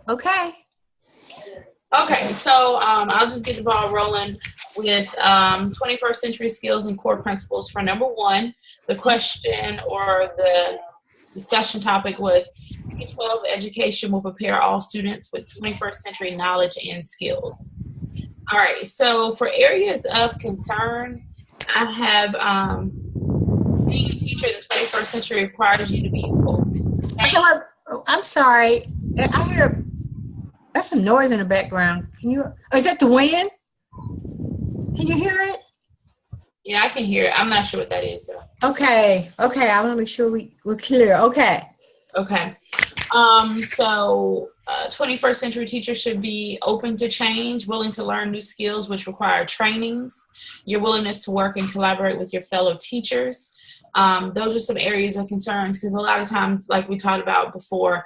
Okay. Okay, so I'll just get the ball rolling with 21st century skills and core principles for number one. The question or the discussion topic was K-12 education will prepare all students with 21st century knowledge and skills. All right, so for areas of concern, I have being a teacher in the 21st century requires you to be open. Okay, well, I'm sorry. I hear that's some noise in the background. Can you? Oh, is that the wind? Can you hear it? Yeah, I can hear it. I'm not sure what that is, though. Okay. Okay. I want to make sure we're clear. Okay. Okay. So 21st century teachers should be open to change, willing to learn new skills which require trainings, your willingness to work and collaborate with your fellow teachers. Those are some areas of concerns because a lot of times, like we talked about before,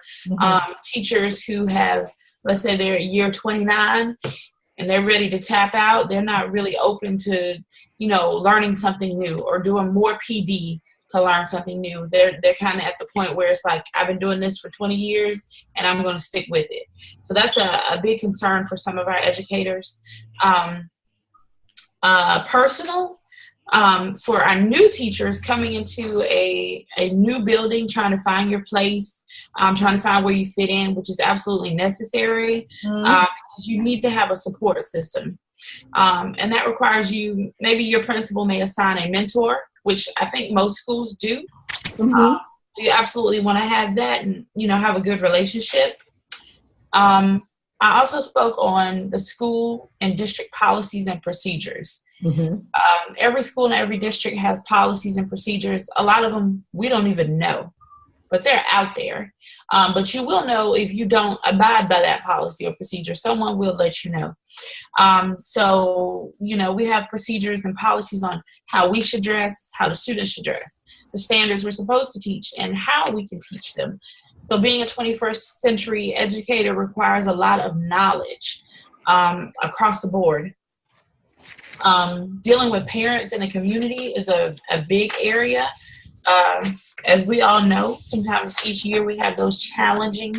teachers who have, let's say they're year 29 and they're ready to tap out, they're not really open to, learning something new or doing more PD to learn something new. They're kind of at the point where it's like, I've been doing this for 20 years and I'm going to stick with it. So that's a big concern for some of our educators. Personal, for our new teachers coming into a new building, trying to find your place, trying to find where you fit in, which is absolutely necessary, because you need to have a support system. And that requires maybe your principal may assign a mentor, which I think most schools do. You absolutely want to have that and, have a good relationship. I also spoke on the school and district policies and procedures. Every school and every district has policies and procedures. A lot of them we don't even know, but they're out there. But you will know if you don't abide by that policy or procedure. Someone will let you know. So, we have procedures and policies on how we should dress, how the students should dress, the standards we're supposed to teach, and how we can teach them. So being a 21st century educator requires a lot of knowledge across the board. Dealing with parents in the community is a big area. As we all know, sometimes each year we have those challenging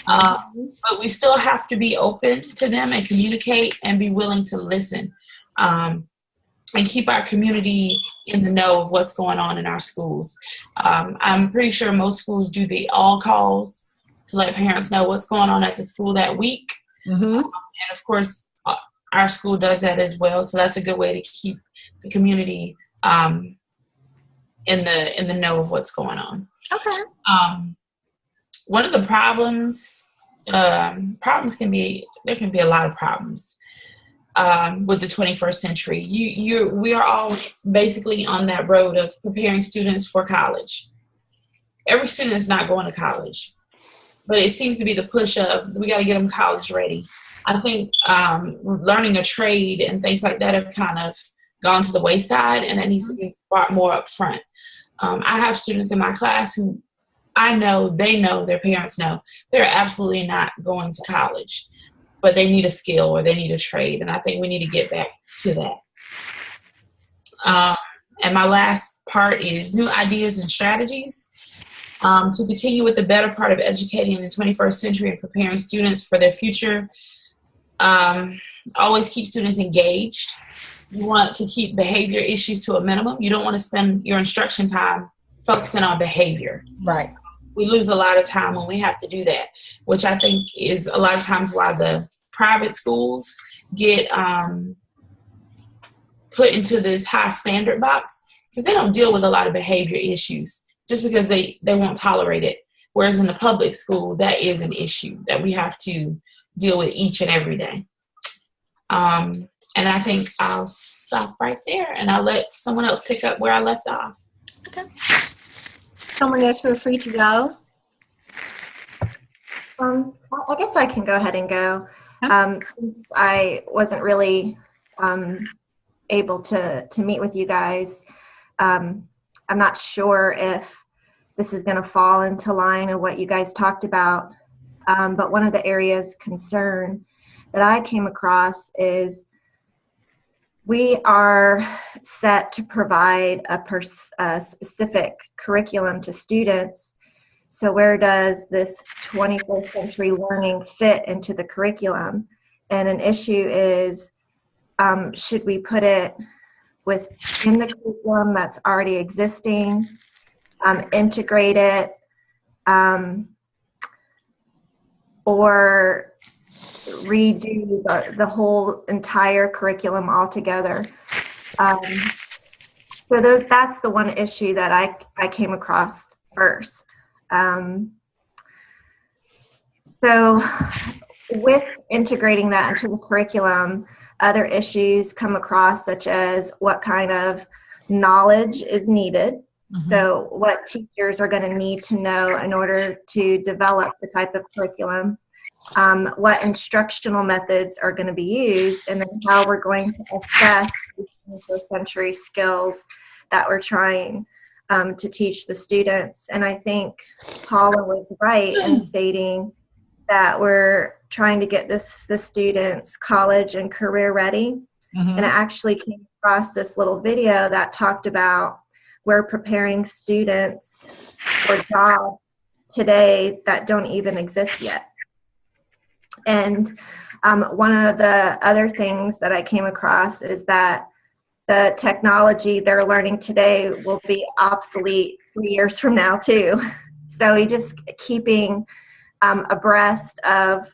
but we still have to be open to them and communicate and be willing to listen and keep our community in the know of what's going on in our schools. I'm pretty sure most schools do the all calls to let parents know what's going on at the school that week. And of course, our school does that as well. So that's a good way to keep the community in the know of what's going on. Okay. One of the problems can be a lot of problems with the 21st century. We are all basically on that road of preparing students for college. Every student is not going to college, but it seems to be the push of we got to get them college ready. I think learning a trade and things like that have kind of gone to the wayside, and that needs to be brought more up front. I have students in my class who I know, they know, their parents know, they're absolutely not going to college, but they need a skill or they need a trade. And I think we need to get back to that. And my last part is new ideas and strategies. To continue with the better part of educating in the 21st century and preparing students for their future, always keep students engaged. You want to keep behavior issues to a minimum. You don't want to spend your instruction time focusing on behavior. Right. We lose a lot of time when we have to do that, which I think is a lot of times why the private schools get put into this high standard box, because they don't deal with a lot of behavior issues just because they won't tolerate it. Whereas in the public school, that is an issue that we have to deal with each and every day. And I think I'll stop right there and I'll let someone else pick up where I left off. Okay. Someone else feel free to go. I guess I can go ahead and go. Since I wasn't really able to meet with you guys, I'm not sure if this is going to fall into line of what you guys talked about. But one of the areas concern that I came across is we are set to provide a specific curriculum to students. So where does this 21st century learning fit into the curriculum? And an issue is, should we put it within the curriculum that's already existing, integrate it, or redo the whole entire curriculum altogether? So that's the one issue that I came across first. So with integrating that into the curriculum, other issues come across, such as what kind of knowledge is needed. Mm-hmm. So what teachers are going to need to know in order to develop the type of curriculum, what instructional methods are going to be used, and then how we're going to assess the 21st century skills that we're trying to teach the students. And I think Paula was right in stating that we're trying to get the students college and career ready. Mm-hmm. And I actually came across this little video that talked about we're preparing students for jobs today that don't even exist yet. And one of the other things that I came across is that the technology they're learning today will be obsolete 3 years from now too. So we just keeping abreast of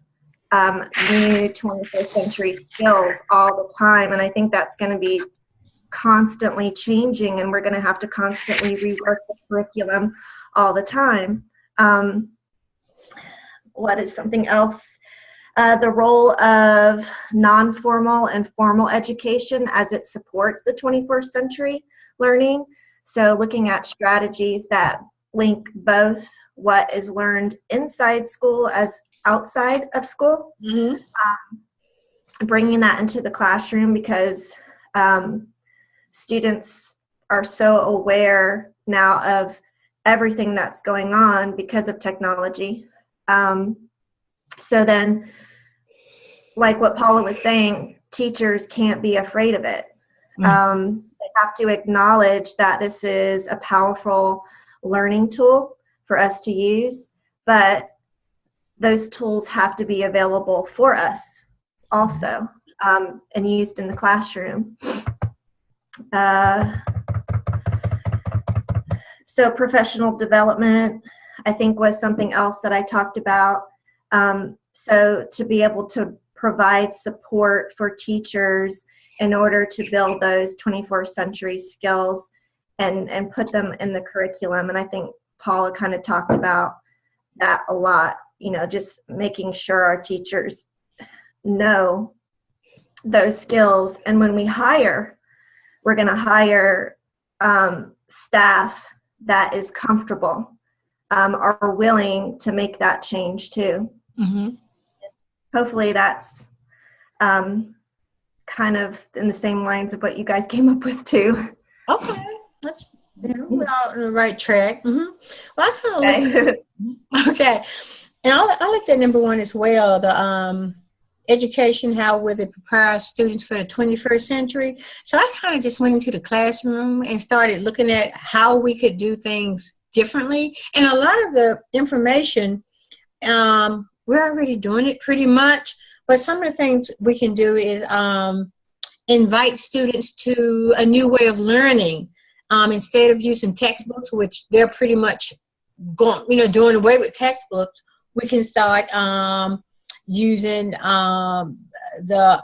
new 21st century skills all the time. And I think that's going to be constantly changing, and we're going to have to constantly rework the curriculum all the time. What is something else? The role of non-formal and formal education as it supports the 21st century learning. So looking at strategies that link both what is learned inside school as outside of school. Mm-hmm. Bringing that into the classroom, because students are so aware now of everything that's going on because of technology. So then, like what Paula was saying, teachers can't be afraid of it. Mm-hmm. They have to acknowledge that this is a powerful learning tool for us to use, but those tools have to be available for us also, and used in the classroom. So professional development, I think, was something else that I talked about. So to be able to provide support for teachers in order to build those 21st century skills and put them in the curriculum. And I think Paula kind of talked about that a lot, just making sure our teachers know those skills. And when we hire, we're going to hire staff that is comfortable, are willing to make that change too. Mm-hmm. Hopefully that's kind of in the same lines of what you guys came up with too. Okay, that's we're all on the right track. Mm-hmm. Well, I kind of okay, and I looked at number one as well. The education, how will it prepare students for the 21st century? So I kind of just went into the classroom and started looking at how we could do things differently. And a lot of the information, we're already doing it pretty much, but some of the things we can do is invite students to a new way of learning. Instead of using textbooks, which they're pretty much doing away with textbooks, we can start using the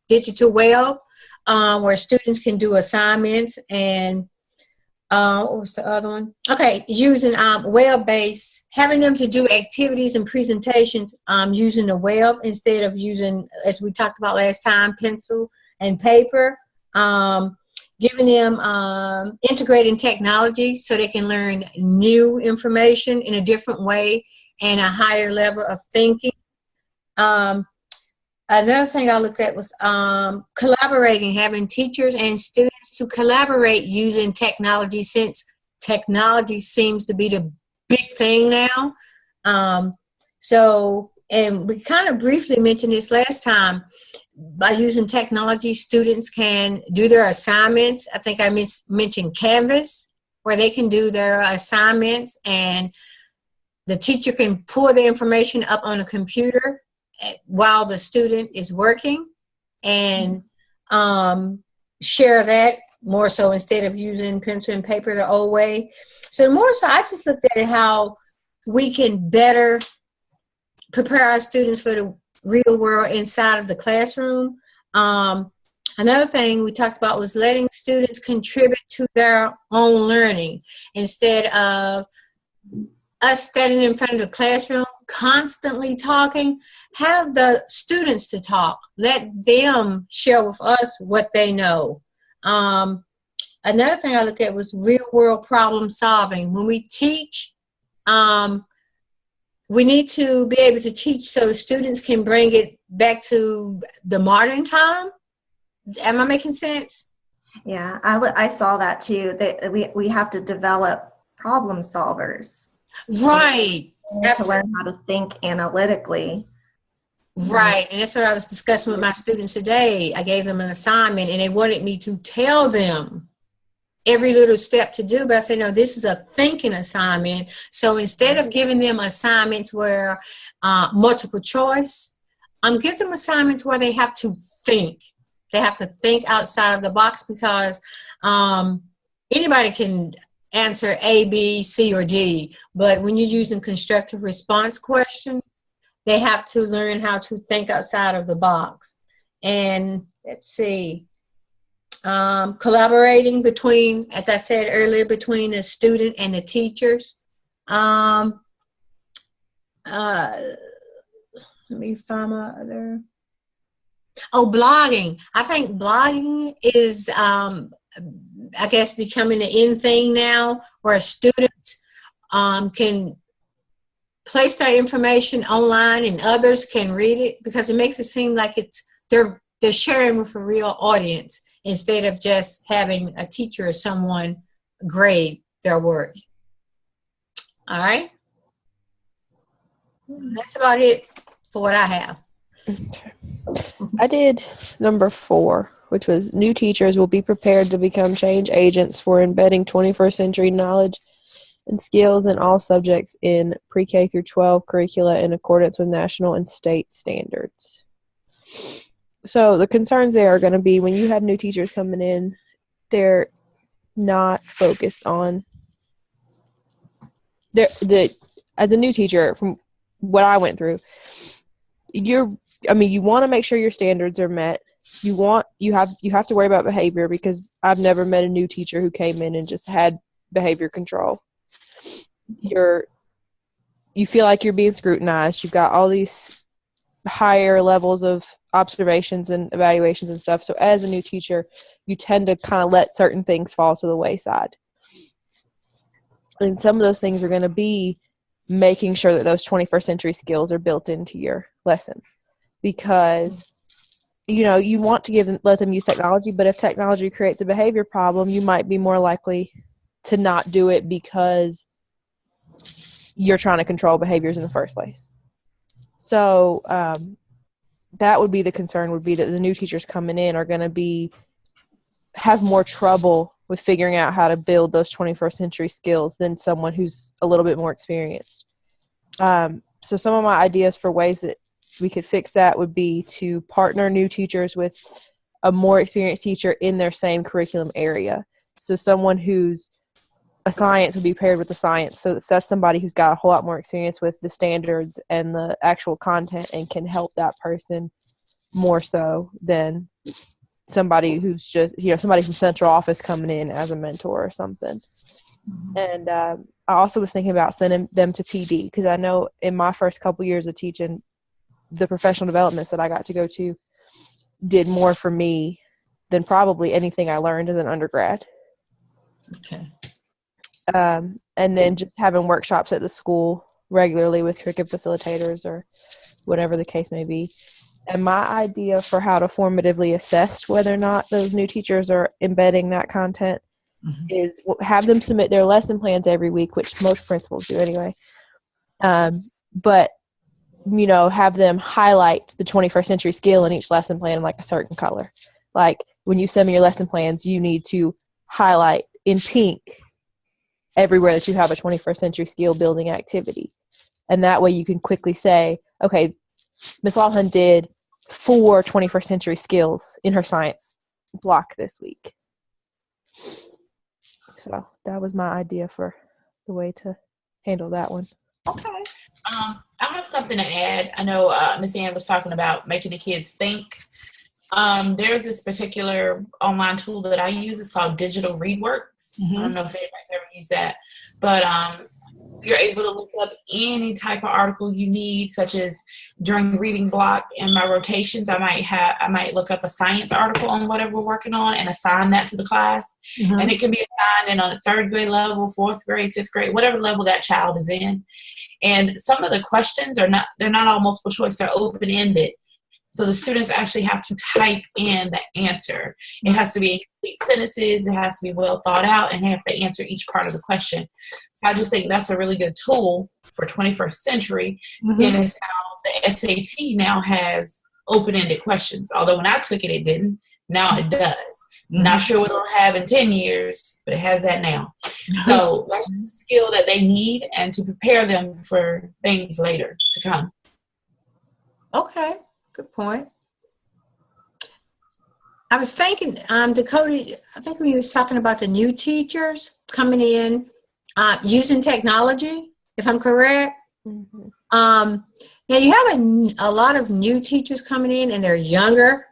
digital web, where students can do assignments and what was the other one? Okay, using web-based, having them to do activities and presentations using the web instead of using, as we talked about last time, pencil and paper. Giving them integrating technology so they can learn new information in a different way and a higher level of thinking. Another thing I looked at was collaborating, having teachers and students to collaborate using technology, since technology seems to be the big thing now. And we kind of briefly mentioned this last time. By using technology, students can do their assignments. I think I mentioned Canvas. where they can do their assignments and the teacher can pull the information up on a computer while the student is working and share that more so instead of using pencil and paper the old way. So more so, I just looked at how we can better prepare our students for the real world inside of the classroom. Another thing we talked about was letting students contribute to their own learning instead of us standing in front of the classroom constantly talking. Have the students to talk. Let them share with us what they know. Another thing I looked at was real world problem solving. When we teach, we need to be able to teach so students can bring it back to the modern time. Am I making sense? Yeah, I saw that too. That we have to develop problem solvers. Right. To learn how to think analytically. Right. And that's what I was discussing with my students today. I gave them an assignment and they wanted me to tell them every little step to do, but I said, no, this is a thinking assignment. So instead of giving them assignments where multiple choice, I'm giving them assignments where they have to think. They have to think outside of the box because anybody can answer A, B, C, or D, but when you're using constructive response questions, they have to learn how to think outside of the box. And let's see, collaborating between, as I said earlier, between the student and the teachers. Let me find my other. Oh, blogging. I think blogging is, I guess, becoming an in thing now, where students can place their information online and others can read it, because it makes it seem like they're sharing with a real audience instead of just having a teacher or someone grade their work. All right? That's about it for what I have. Okay. I did number 4, which was new teachers will be prepared to become change agents for embedding 21st century knowledge and skills in all subjects in pre-K through 12 curricula in accordance with national and state standards. So the concerns there are going to be when you have new teachers coming in, they're not focused on as a new teacher, from what I went through, you want to make sure your standards are met. You have to worry about behavior, because I've never met a new teacher who came in and just had behavior control. You feel like you're being scrutinized. You've got all these higher levels of observations and evaluations and stuff. So as a new teacher, you tend to kind of let certain things fall to the wayside. And some of those things are going to be making sure that those 21st century skills are built into your lessons, because you want to let them use technology, but if technology creates a behavior problem, you might be more likely to not do it because you're trying to control behaviors in the first place. So that would be the concern, would be that the new teachers coming in are going to have more trouble with figuring out how to build those 21st century skills than someone who's a little bit more experienced. So some of my ideas for ways that we could fix that would be to partner new teachers with a more experienced teacher in their same curriculum area. So someone who's a science would be paired with the science. So that's somebody who's got a whole lot more experience with the standards and the actual content and can help that person more so than somebody who's just, somebody from central office coming in as a mentor or something. And I also was thinking about sending them to PD, because I know in my first couple years of teaching, the professional developments that I got to go to did more for me than probably anything I learned as an undergrad. Okay. And then just having workshops at the school regularly with curriculum facilitators or whatever the case may be. And my idea for how to formatively assess whether or not those new teachers are embedding that content is have them submit their lesson plans every week, which most principals do anyway. But, have them highlight the 21st century skill in each lesson plan in like a certain color. Like when you send me your lesson plans, you need to highlight in pink everywhere that you have a 21st century skill building activity. And that way you can quickly say, okay, Ms. Lawhon did 4 21st century skills in her science block this week. So that was my idea for the way to handle that one. Okay. I have something to add. I know Miss Ann was talking about making the kids think. There's this particular online tool that I use. It's called Digital ReadWorks. Mm-hmm. I don't know if anybody's ever used that, but you're able to look up any type of article you need, such as during reading block in my rotations, I might look up a science article on whatever we're working on and assign that to the class. Mm-hmm. And it can be assigned in on a 3rd grade level, 4th grade, 5th grade, whatever level that child is in. And some of the questions they're not all multiple choice, they're open-ended. So the students actually have to type in the answer. It has to be in complete sentences. It has to be well thought out, and they have to answer each part of the question. So I just think that's a really good tool for 21st century, seeing as how the SAT now has open-ended questions. Although when I took it, it didn't. Now it does. Not sure what it'll have in 10 years, but it has that now. So that's a skill that they need and to prepare them for things later to come. Okay. Good point. I was thinking, Dakota, I think when you was talking about the new teachers coming in, using technology, if I'm correct. Mm-hmm. Now you have a lot of new teachers coming in, and they're younger,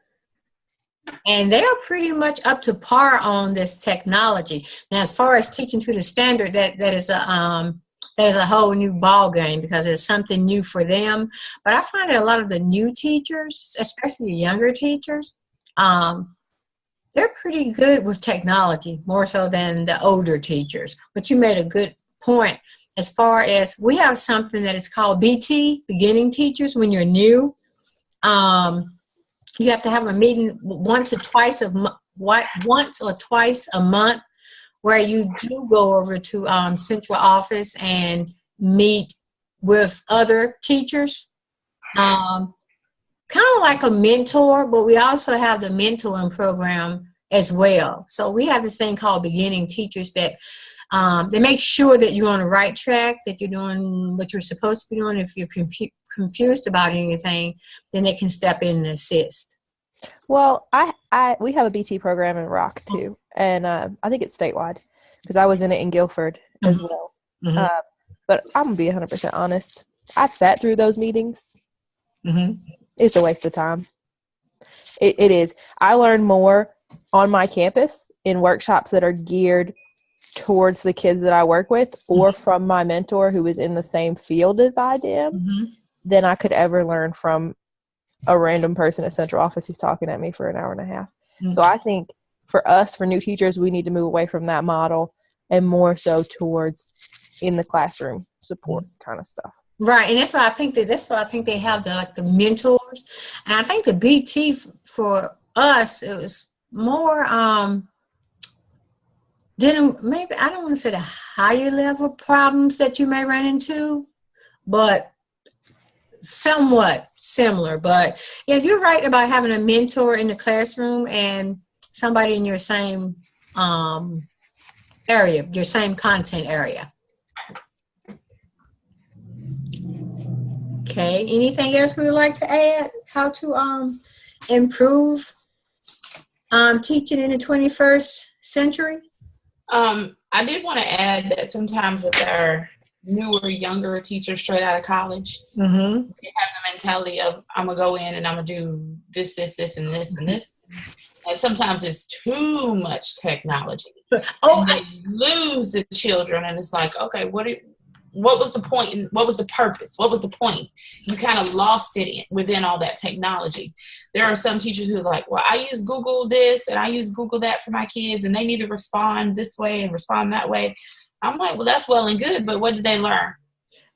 and they are pretty much up to par on this technology. Now, as far as teaching to the standard, that is a whole new ball game, because it's something new for them. But I find that a lot of the new teachers, especially the younger teachers, they're pretty good with technology, more so than the older teachers. But you made a good point as far as we have something that is called BT, beginning teachers, when you're new. You have to have a meeting once or twice a month, where you do go over to central office and meet with other teachers. Kind of like a mentor, but we also have the mentoring program as well. So we have this thing called beginning teachers that they make sure that you're on the right track, that you're doing what you're supposed to be doing. If you're confused about anything, then they can step in and assist. Well, we have a BT program in Rock too, and I think it's statewide, because I was in it in Guilford as well. Mm-hmm. But I'm going to be 100% honest. I've sat through those meetings. Mm-hmm. It's a waste of time. It is. I learn more on my campus in workshops that are geared towards the kids that I work with, or from my mentor who is in the same field as I am, than I could ever learn from a random person at central office who's talking at me for an hour and a half. So I think for us, for new teachers, we need to move away from that model and more so towards in the classroom support kind of stuff. Right, and that's why I think they have the mentors, and I think the BT for us, it was more maybe, I don't want to say the higher level problems that you may run into, but somewhat similar. But yeah, you're right about having a mentor in the classroom and somebody in your same area, your same content area. Okay, anything else we would like to add? How to improve teaching in the 21st century? I did want to add that sometimes with our newer, younger teachers straight out of college, they have the mentality of, I'm going to go in and I'm going to do this, this, and this, and this. And sometimes it's too much technology. And they lose the children, and it's like, okay, what was the point? And what was the purpose? What was the point? You kind of lost it within all that technology. There are some teachers who are like, well, I use Google this and I use Google that for my kids, and they need to respond this way and respond that way. I'm like, well, that's well and good, but what did they learn?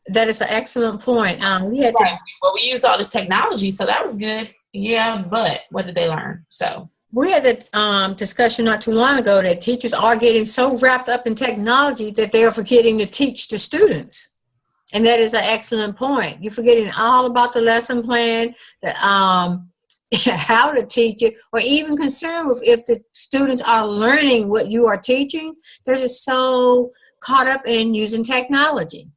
That is an excellent point. We used all this technology, so that was good. Yeah, but what did they learn? So we had that discussion not too long ago that teachers are getting so wrapped up in technology that they are forgetting to teach the students. And that is an excellent point. You're forgetting all about the lesson plan, how to teach it, or even concerned with if the students are learning what you are teaching. They're just so caught up in using technology.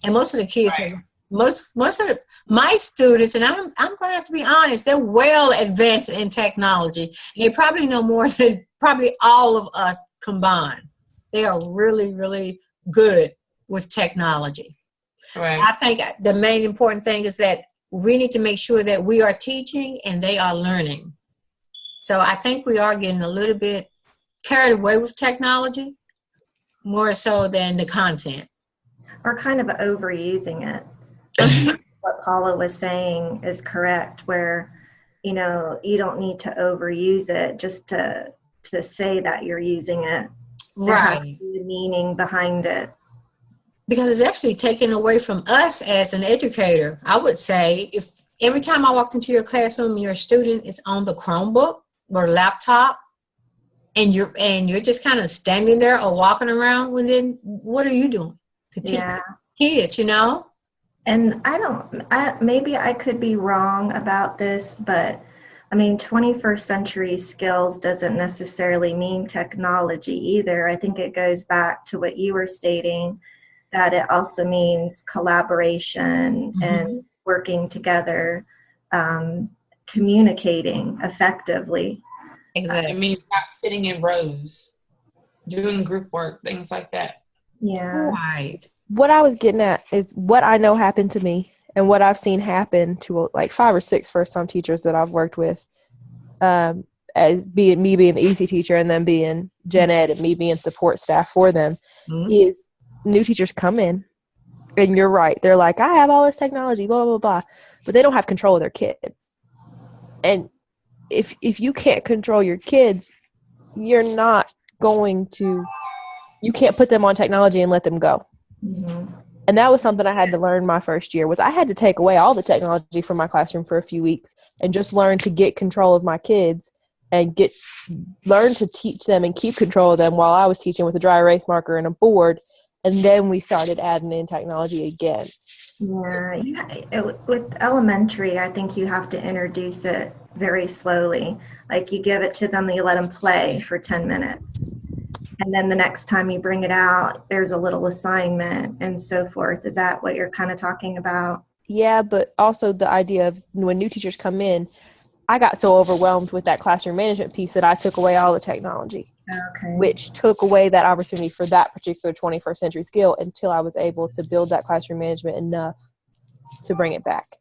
And most of the kids are, most of my students, and I'm going to have to be honest, they're well advanced in technology. And they probably know more than probably all of us combined. They are really, really good with technology. Right. I think the main important thing is that we need to make sure that we are teaching and they are learning. So I think we are getting a little bit carried away with technology, more so than the content. Or kind of overusing it. What Paula was saying is correct, where, you know, you don't need to overuse it just to say that you're using it. There has to be a meaning behind it. Because it's actually taken away from us as an educator. I would say if every time I walked into your classroom, your student is on the Chromebook or laptop, and you're just kind of standing there or walking around, well, then what are you doing to teach kids, you know? And maybe I could be wrong about this, but I mean, 21st century skills doesn't necessarily mean technology either. I think it goes back to what you were stating, that it also means collaboration and working together, communicating effectively. Exactly. It means not sitting in rows, doing group work, things like that. Yeah. Right. What I was getting at is what I know happened to me and what I've seen happen to like 5 or 6 first-time teachers that I've worked with, as being the EC teacher and then being gen ed and me being support staff for them, is new teachers come in, and you're right. They're like, I have all this technology, blah, blah, blah, but they don't have control of their kids. And if you can't control your kids, you can't put them on technology and let them go. And that was something I had to learn my first year, was I had to take away all the technology from my classroom for a few weeks and just learn to get control of my kids and learn to teach them and keep control of them while I was teaching with a dry erase marker and a board. And then we started adding in technology again. Yeah. With elementary, I think you have to introduce it very slowly. Like you give it to them, you let them play for 10 minutes. And then the next time you bring it out, there's a little assignment and so forth. Is that what you're kind of talking about? Yeah, but also the idea of when new teachers come in, I got so overwhelmed with that classroom management piece that I took away all the technology, which took away that opportunity for that particular 21st century skill until I was able to build that classroom management enough to bring it back,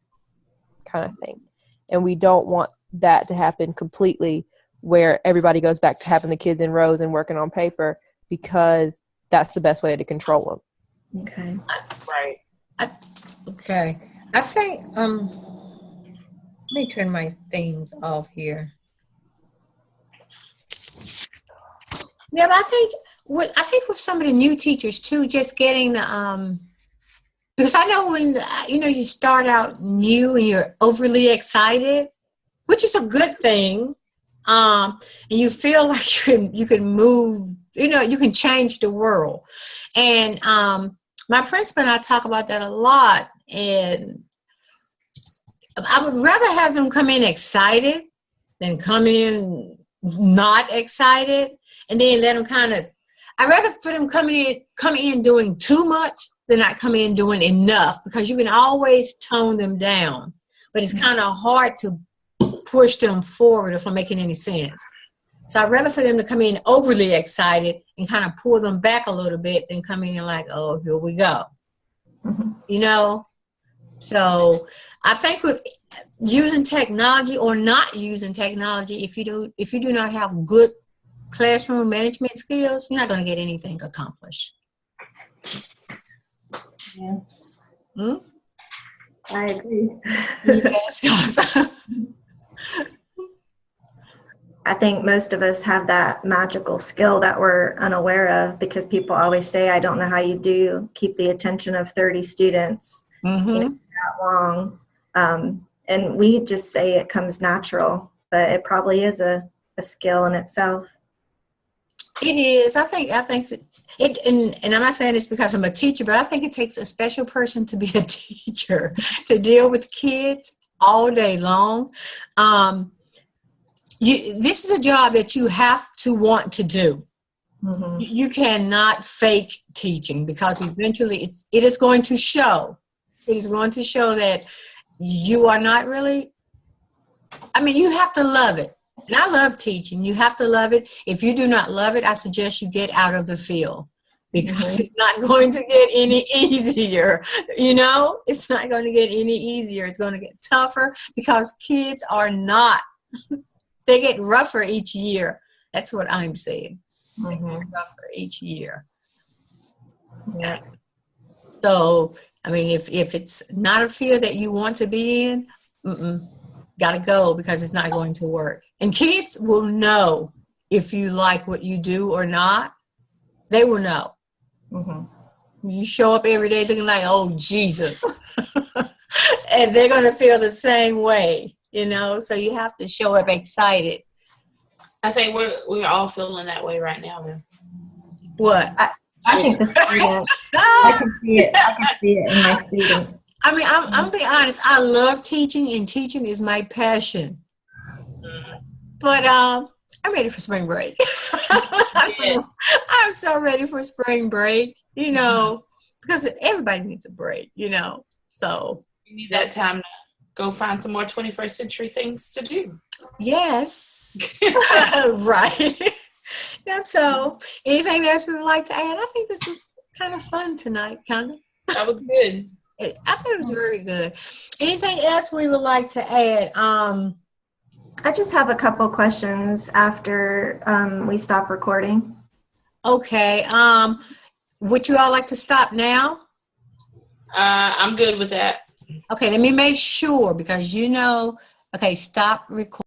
kind of thing. And we don't want that to happen completely, where everybody goes back to having the kids in rows and working on paper, because that's the best way to control them. Okay. Right. Okay. I think, let me turn my things off here. Yeah, but I think with some of the new teachers too, just getting the, because I know when, you start out new and you're overly excited, which is a good thing. And you feel like you can move, you can change the world. And my principal and I talk about that a lot. And I would rather have them come in excited than come in not excited. And then let them I'd rather for them come in doing too much than not come in doing enough, because you can always tone them down. But it's kind of hard to push them forward if I'm making any sense. So I'd rather for them to come in overly excited and kind of pull them back a little bit than come in like, oh, here we go. So I think with using technology or not using technology, if you do not have good classroom management skills, you're not going to get anything accomplished. Yeah. I agree. Yes. I think most of us have that magical skill that we're unaware of, because people always say, I don't know how you do keep the attention of 30 students that long. And we just say it comes natural, but it probably is a skill in itself. It is. I think it, and I'm not saying this because I'm a teacher, but I think it takes a special person to be a teacher, to deal with kids all day long. This is a job that you have to want to do. Mhm. You cannot fake teaching, because eventually it is going to show. It is going to show that you are not really, I mean, you have to love it. And I love teaching. You have to love it. If you do not love it, I suggest you get out of the field, because it's not going to get any easier. You know, it's not going to get any easier. It's going to get tougher, because kids are not, they get rougher each year. That's what I'm saying. They get rougher each year. Yeah. So, I mean, if it's not a field that you want to be in, gotta go, because it's not going to work. And kids will know if you like what you do or not. They will know. You show up every day looking like, oh, Jesus. And they're going to feel the same way, you know? So you have to show up excited. I think we're all feeling that way right now, man. What? I think the students, I can see it. I can see it in my students. I mean, I'm being honest. I love teaching, and teaching is my passion. But I'm ready for spring break. I'm so ready for spring break, you know, because everybody needs a break, you know. So You need that time to go find some more 21st century things to do. yes. Right. Yeah, so anything else we would like to add? I think this was kind of fun tonight, kind of. That was good. I thought it was very good. Anything else we would like to add? I just have a couple questions after we stop recording. Okay. Would you all like to stop now? I'm good with that. Okay, let me make sure, because you know, okay, stop recording.